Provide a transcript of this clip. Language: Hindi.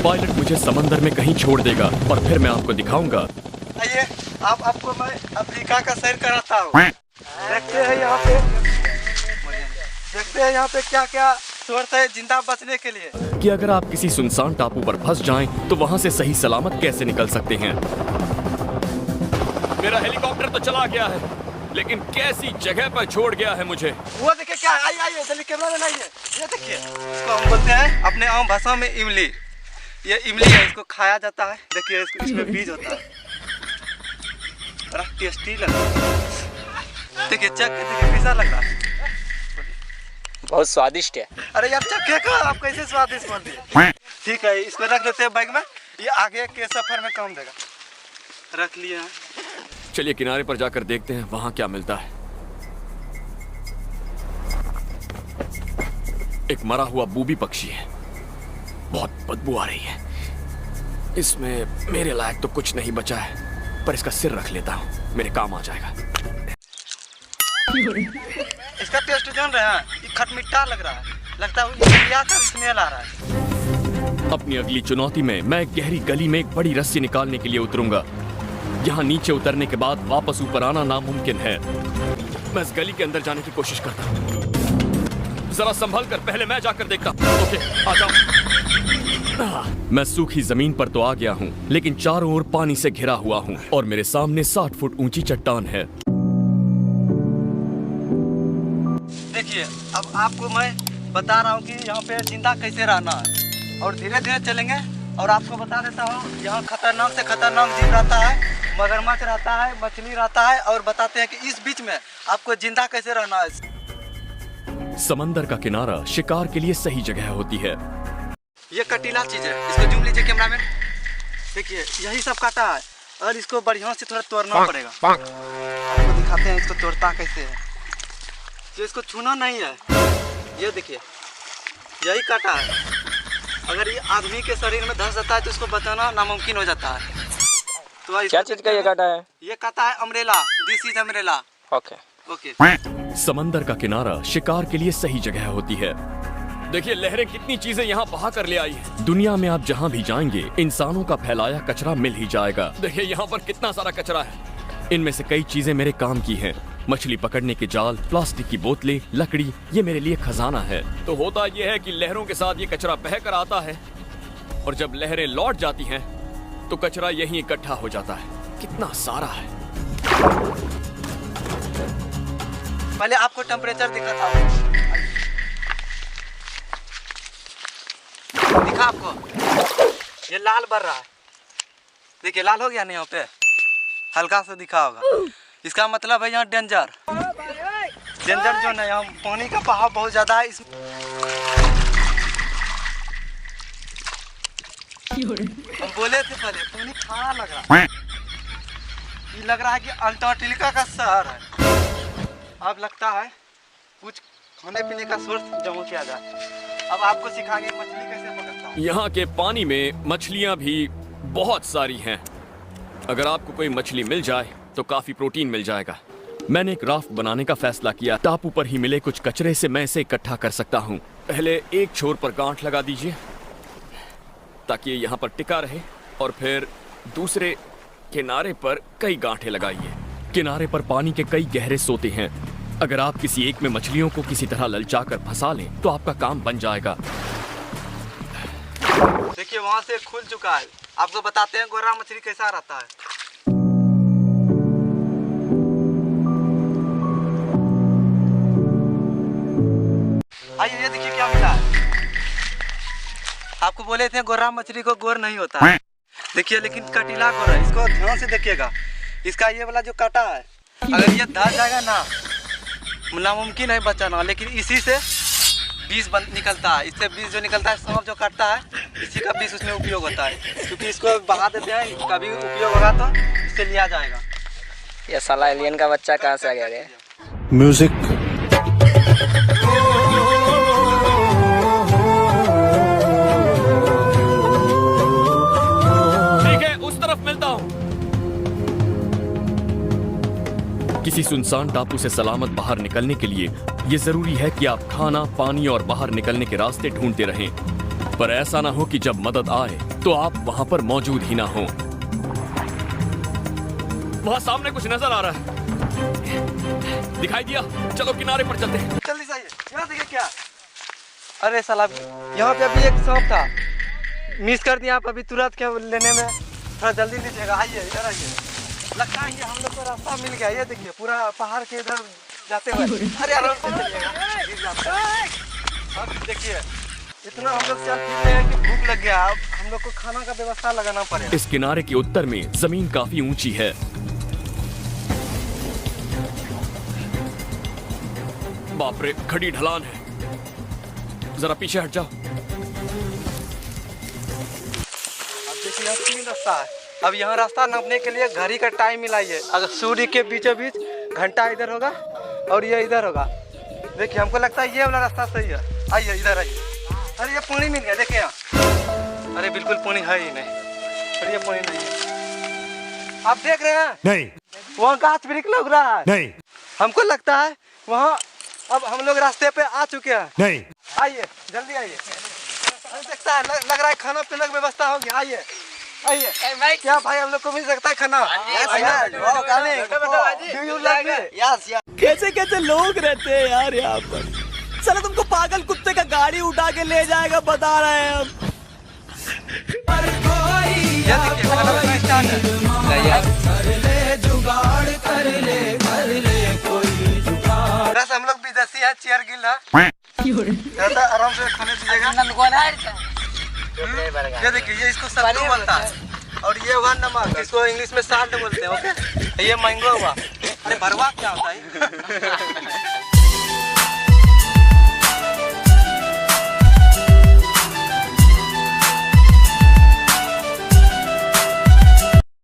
पायलट मुझे समंदर में कहीं छोड़ देगा और फिर मैं आपको दिखाऊंगा। आइए, आपको मैं अफ्रीका का सैर कराता हूँ। देखते हैं यहाँ पे क्या क्या सोर्स है जिंदा बचने के लिए। कि अगर आप किसी सुनसान टापू पर फंस जाएं, तो वहां से सही सलामत कैसे निकल सकते हैं। मेरा हेलीकॉप्टर तो चला गया है, लेकिन कैसी जगह पर छोड़ गया है मुझे। वो देखिए क्या, आइए जल्दी कैमरा में लाइए। ये देखिए, इसको हम बोलते हैं अपने आम भाषा में इमली। ये इमली है, इसको खाया जाता है। देखिए इसमें बीज होता है, बड़ा टेस्टी लगता है। देखिए चख के देखिए कैसा लग रहा है। बहुत स्वादिष्ट है। अरे यार चखे का आप कैसे स्वादिष्ट बोल दिए। ठीक है, इसको रख देते हैं बैग में, ये आगे के सफर में काम देगा। रख लिए हैं। चलिए किनारे पर जाकर देखते हैं वहां क्या मिलता है। एक मरा हुआ बूबी पक्षी है, बहुत बदबू आ रही है। इसमें मेरे लायक तो कुछ नहीं बचा है, पर इसका सिर रख लेता हूँ, मेरे काम आ जाएगा। इसका टेस्ट जान रहे हैं, ये खटमिठा लग रहा है, लगता है इंडिया का स्मेल आ रहा है। अपनी अगली चुनौती में मैं एक गहरी गली में एक बड़ी रस्सी निकालने के लिए उतरूंगा। यहाँ नीचे उतरने के बाद वापस ऊपर आना नामुमकिन है। मैं इस गली के अंदर जाने की कोशिश करता हूँ। जरा संभल कर, पहले मैं जाकर देखता हूँ। ओके, आ जाओ। मैं सूखी जमीन पर तो आ गया हूँ, लेकिन चारों ओर पानी से घिरा हुआ हूँ और मेरे सामने 60 फुट ऊंची चट्टान है। देखिए, अब आपको मैं बता रहा हूँ कि यहाँ पे जिंदा कैसे रहना है, और धीरे धीरे चलेंगे। और आपको बता देता हूँ, यहाँ खतरनाक से खतरनाक जीव रहता है, मगरमच्छ रहता है, मछली रहता है, और बताते हैं कि इस बीच में आपको जिंदा कैसे रहना है। समंदर का किनारा शिकार के लिए सही जगह होती है। ये कटीला चीज है, इसको जूम लीजिए कैमरा में। देखिए यही सब काटा है, और इसको बढ़िया से थोड़ा तोड़ना पड़ेगा। आपको दिखाते हैं इसको तोड़ता कैसे है। ये इसको छूना नहीं है। ये देखिए, यही काटा है। अगर ये आदमी के शरीर में धंस जाता है तो इसको बचाना नामुमकिन हो जाता है। तो क्या चीज का ये काटा है? ये काटा है umbrella, this is umbrella. Okay. समंदर का किनारा शिकार के लिए सही जगह होती है। देखिए लहरें कितनी चीजें यहाँ बहा कर ले आई है। दुनिया में आप जहाँ भी जाएंगे, इंसानों का फैलाया कचरा मिल ही जाएगा। देखिए यहाँ पर कितना सारा कचरा है। इनमें से कई चीजें मेरे काम की हैं। मछली पकड़ने के जाल, प्लास्टिक की बोतलें, लकड़ी, ये मेरे लिए खजाना है। तो होता यह है कि लहरों के साथ ये कचरा बह कर आता है, और जब लहरें लौट जाती हैं तो कचरा यहीं इकट्ठा हो जाता है। कितना सारा है। पहले आपको टेम्परेचर दिखा था, दिखा आपको, ये लाल बढ़ रहा है। देखिए लाल हो गया नहीं, यहाँ पे हल्का सा दिखा होगा। इसका मतलब है यहाँ डेंजर जो है, यहाँ पानी का बहाव बहुत ज्यादा है। हम बोले थे पहले पानी खारा लग रहा है। ये लग रहा है कि अंटार्कटिका का शहर है। अब लगता है कुछ खाने पीने का सोर्स जमा किया जाए। अब आपको सिखाएंगे मछली कैसे पकड़ता है। यहाँ के पानी में मछलियाँ भी बहुत सारी हैं। अगर आपको कोई मछली मिल जाए तो काफी प्रोटीन मिल जाएगा। मैंने एक राफ्ट बनाने का फैसला किया। टापू पर ही मिले कुछ कचरे से मैं इसे इकट्ठा कर सकता हूँ। पहले एक छोर पर गांठ लगा दीजिए ताकि ये यहाँ पर टिका रहे, और फिर दूसरे किनारे पर कई गांठें लगाइए। किनारे पर पानी के कई गहरे सोते हैं। अगर आप किसी एक में मछलियों को किसी तरह ललचाकर फंसा लें तो आपका काम बन जाएगा। देखिए वहाँ से खुल चुका है। आपको बताते हैं गोरा मछली कैसा रहता है। आइए ये देखिए क्या मिला है। आपको बोले थे गोरा मछली को गोर नहीं होता है। देखिए लेकिन कटीला गोर है। इसको ध्यान से देखिएगा। इसका ये वाला जो काटा है, अगर ये धस जाएगा ना, नामुमकिन है बचाना। लेकिन इसी से बीज निकलता है। इससे बीज जो निकलता है, सांप जो काटता है, इसी का बीज उसमें उपयोग होता है। क्योंकि इसको बहा देते हैं, कभी उपयोग होगा तो इससे लिया जाएगा। ये साला एलियन का बच्चा कहाँ से आ गया रे? म्यूजिक। ठीक है, उस तरफ मिलता हूँ। किसी सुनसान टापू से सलामत बाहर निकलने के लिए ये जरूरी है कि आप खाना, पानी और बाहर निकलने के रास्ते ढूंढते रहें। पर ऐसा ना हो कि जब मदद आए तो आप वहां पर मौजूद ही ना हो। वहां सामने कुछ नजर आ रहा है, दिखाई दिया? चलो किनारे पर चलते हैं। जल्दी से आइए, यहाँ देखिए क्या। अरे साला, यहाँ पे अभी एक सांप था, मिस कर दिया आप अभी तुरंत क्या लेने में। थोड़ा जल्दी लीजिएगा, आइए इधर आइए। लगता है ये हम लोग को रास्ता मिल गया। ये देखिए पूरा पहाड़ के इधर जाते हुए। अरे आराम से चलिएगा, गिर जाता है। अब देखिए इतना हम लोग चल फिर रहे हैं कि भूख लग गया। अब हम लोग को खाना का व्यवस्था लगाना पड़ेगा। इस किनारे के उत्तर में जमीन काफी ऊंची है। बाप रे, खड़ी ढलान है, जरा पीछे हट जाओ। अब देखिए यहाँ 3 रास्ता है। अब यहाँ रास्ता नापने के लिए घड़ी का टाइम मिलाइए। अगर सूर्य के बीचों बीच घंटा इधर होगा और ये इधर होगा। देखिए हमको लगता है ये वाला रास्ता सही है। आइए इधर आइए। अरे ये पानी मिल गया, देखिए यहाँ। अरे बिल्कुल पानी है ही नहीं। अरे ये पानी नहीं है। आप देख रहे हैं? नहीं। वहाँ गाछ वृक्ष लग रहा है। नहीं। हमको लगता है वहाँ अब हम लोग रास्ते पे आ चुके हैं। नहीं। आइए जल्दी आइए। अरे देखता है लग रहा है खाना पीने की व्यवस्था होगी। आइए आइए। क्या भाई हम लोग को मिल सकता है खाना? कैसे कैसे लोग रहते हैं यार यहाँ पर। चलो तुमको पागल कुत्ते का गाड़ी उठा के ले जाएगा, बता रहे हैं हम। ये देखिए खाना बनाना स्टार्ट है। बस हम लोग विदेशी है, चेयर गिल है। आराम से खाने दीजिएगा। ये देखिए ये इसको सत्तू बोलता है और ये हुआ नमक, इसको इंग्लिश में साल्ट बोलते हैं। ओके, ये मैंगो हुआ। अरे भरवा क्या होता है?